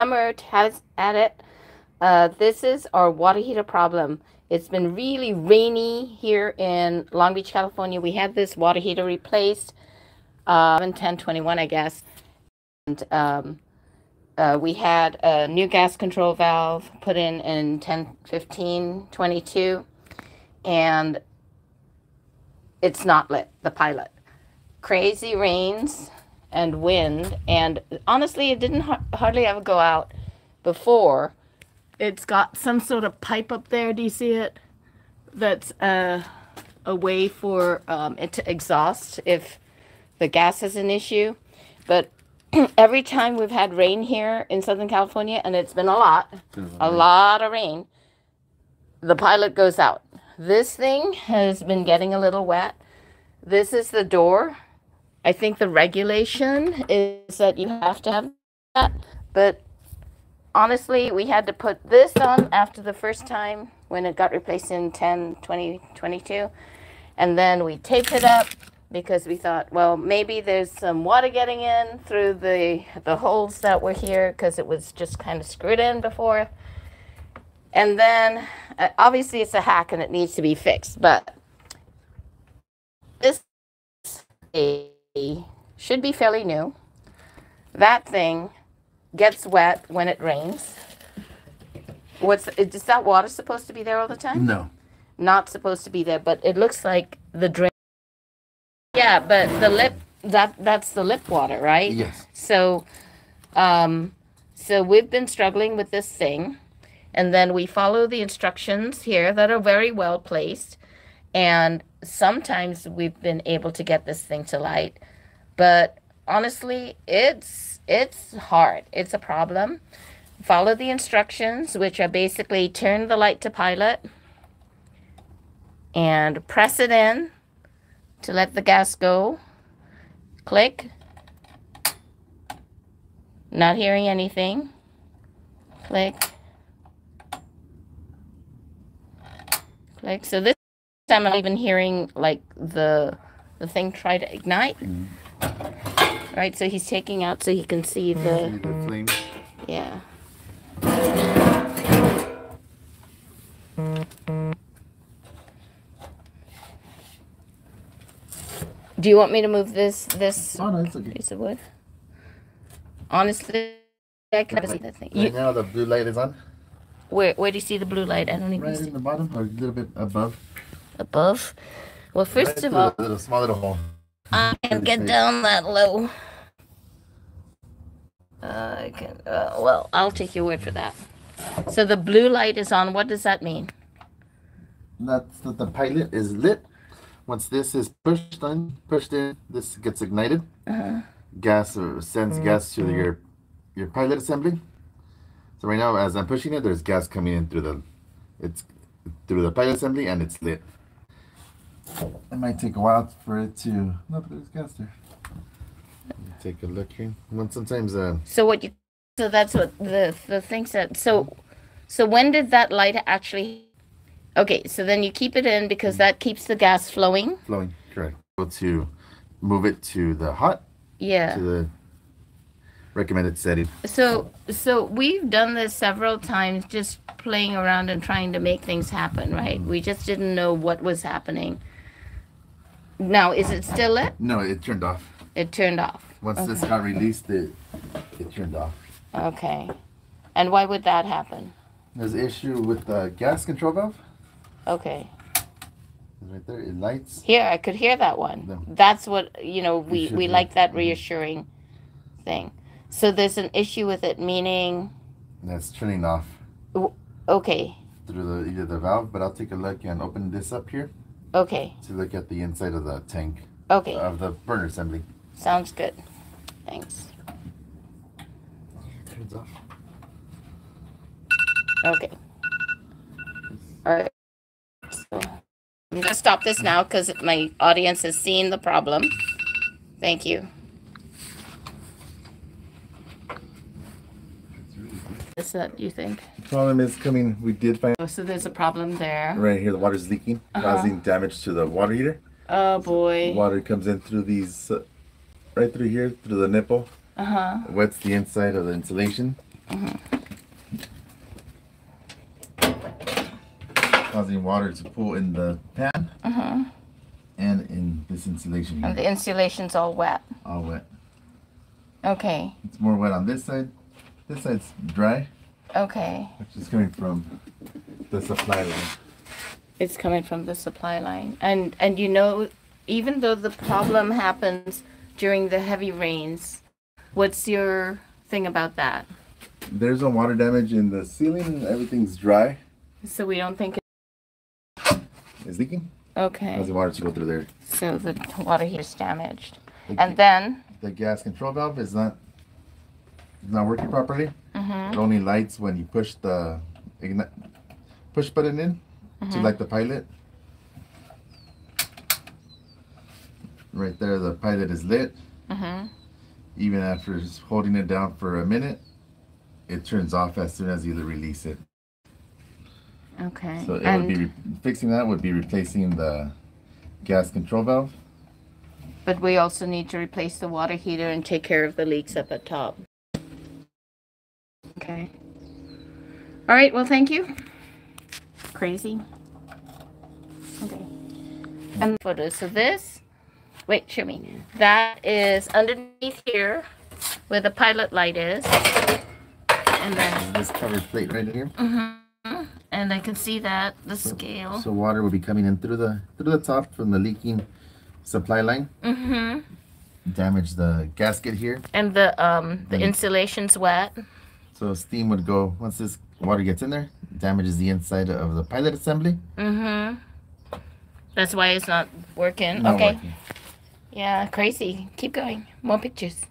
Plumber has at it. This is our water heater problem. It's been really rainy here in Long Beach, California. We had this water heater replaced in 10/21, I guess. And we had a new gas control valve put in 10/15/22, and it's not lit, the pilot. Crazy rains and wind, and honestly, it didn't hardly ever go out before. It's got some sort of pipe up there. Do you see it? That's a way for it to exhaust if the gas is an issue. But every time we've had rain here in Southern California, and it's been a lot of rain, the pilot goes out. This thing has been getting a little wet. This is the door. I think the regulation is that you have to have that, but honestly, we had to put this on after the first time when it got replaced in 10/20/22, and then we taped it up because we thought, well, maybe there's some water getting in through the holes that were here because it was just kind of screwed in before. And then obviously it's a hack and it needs to be fixed, but this should be fairly new. That thing gets wet when it rains. Is that water supposed to be there all the time? No. Not supposed to be there, but it looks like the drain. Yeah, but the lip, that's the lip water, right? Yes. So, so we've been struggling with this thing, and then we follow the instructions here that are very well placed, and sometimes we've been able to get this thing to light, but honestly, it's hard. It's a problem. Follow the instructions, which are basically turn the light to pilot and press it in to let the gas go. Click. Not hearing anything. Click. Click. So this time I'm even hearing like the thing try to ignite. Right, so he's taking out so he can see the flame. Yeah. Do you want me to move this Oh, no, it's okay. piece of wood? Honestly, I can never see that thing. Right now the blue light is on. Where do you see the blue light? I don't even Right see. in the bottom or a little bit above. Above? Well, first Right of all, a small little hole. I can get down that low. I can, well, I'll take your word for that. So the blue light is on. What does that mean? That's that the pilot is lit. Once this is pushed in, this gets ignited. Gas sends gas to your pilot assembly. So right now, as I'm pushing it, there's gas coming in through the pilot assembly, and it's lit. It might take a while for it to. No, but there's gas there. Take a look here. Sometimes. So that's what the thing said. So when did that light actually? Okay, so then you keep it in because that keeps the gas flowing. Flowing, correct. Able to move it to the hot. Yeah. To the recommended setting. So we've done this several times, just playing around and trying to make things happen, right? We just didn't know what was happening. Now, is it still lit? No, it turned off. It turned off. Once this got released, it turned off. Okay. And why would that happen? There's an issue with the gas control valve. Okay. Right there, it lights. Here, I could hear that one. No. That's what, we like that reassuring thing. So there's an issue with it, meaning? That's turning off. Okay. Through either the valve, but I'll take a look and open this up here. Okay. To look at the inside of the tank. Okay. Of the burner assembly. Sounds good. Thanks. Turns off. Okay. All right. So I'm going to stop this now because my audience has seen the problem. Thank you. Is that, you think? The problem is coming, we did find... Oh, so there's a problem there. Right here, the water's leaking, causing damage to the water heater. Oh, boy. Water comes in through these, right through here, through the nipple. Wets the inside of the insulation. Causing water to pool in the pan and in this insulation here. And the insulation's all wet. All wet. Okay. It's more wet on this side. This side's dry. Okay. Which is coming from the supply line. It's coming from the supply line. And you know, even though the problem happens during the heavy rains, what's your thing about that? There's no water damage in the ceiling. Everything's dry. So we don't think it's leaking? Okay. Causing water to go through there. So the water heater is damaged. And then the gas control valve is not working properly. It only lights when you push the push button in to light the pilot. Right there, the pilot is lit. Even after holding it down for a minute, it turns off as soon as you release it. Okay. So it would be fixing that would be replacing the gas control valve. But we also need to replace the water heater and take care of the leaks up at top. Okay. All right, well, thank you. Crazy. Okay. And photos. So this, wait, show me. That is underneath here where the pilot light is. And then this covered plate right here. And I can see that, the scale. So water will be coming in through the top from the leaking supply line. Damage the gasket here. And the insulation's wet. So steam would go, once this water gets in there, damages the inside of the pilot assembly. That's why it's not working. Not okay. working. Yeah, crazy. Keep going. More pictures.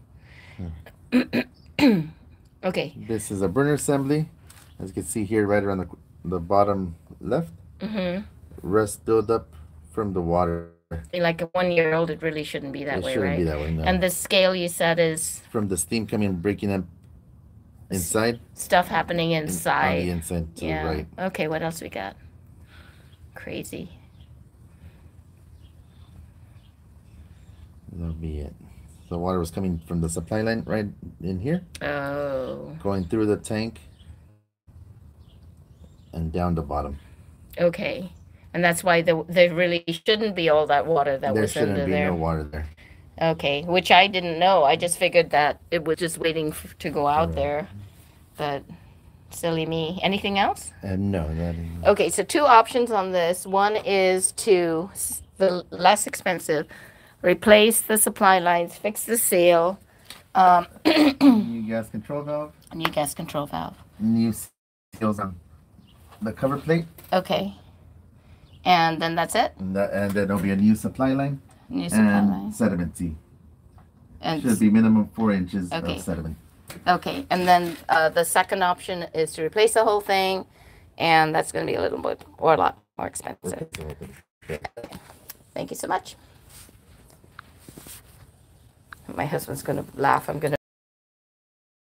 Okay. This is a burner assembly. As you can see here, right around the bottom left. Rust buildup from the water. Like a 1-year-old, it really shouldn't be that way, shouldn't right? be that way, no. And the scale you said is from the steam coming, breaking up inside. Stuff happening inside. On the inside to the right. Okay, what else we got? Crazy. That'll be it. The water was coming from the supply line right in here. Oh. Going through the tank and down the bottom. Okay. And that's why there really shouldn't be all that water that was under there. There shouldn't be no water there. Okay, which I didn't know. I just figured that it was just waiting to go out there. But silly me. Anything else? No. Okay, so 2 options on this. One is to, the less expensive, replace the supply lines, fix the seal. New gas control valve. New gas control valve. New seals on the cover plate. Okay. And then that's it? And then there'll be a new supply line. New supply line. Sediment tee. And should be minimum 4 inches of sediment. Okay, and then the second option is to replace the whole thing, and that's going to be a little bit or a lot more expensive. Thank you so much. My husband's going to laugh. I'm going to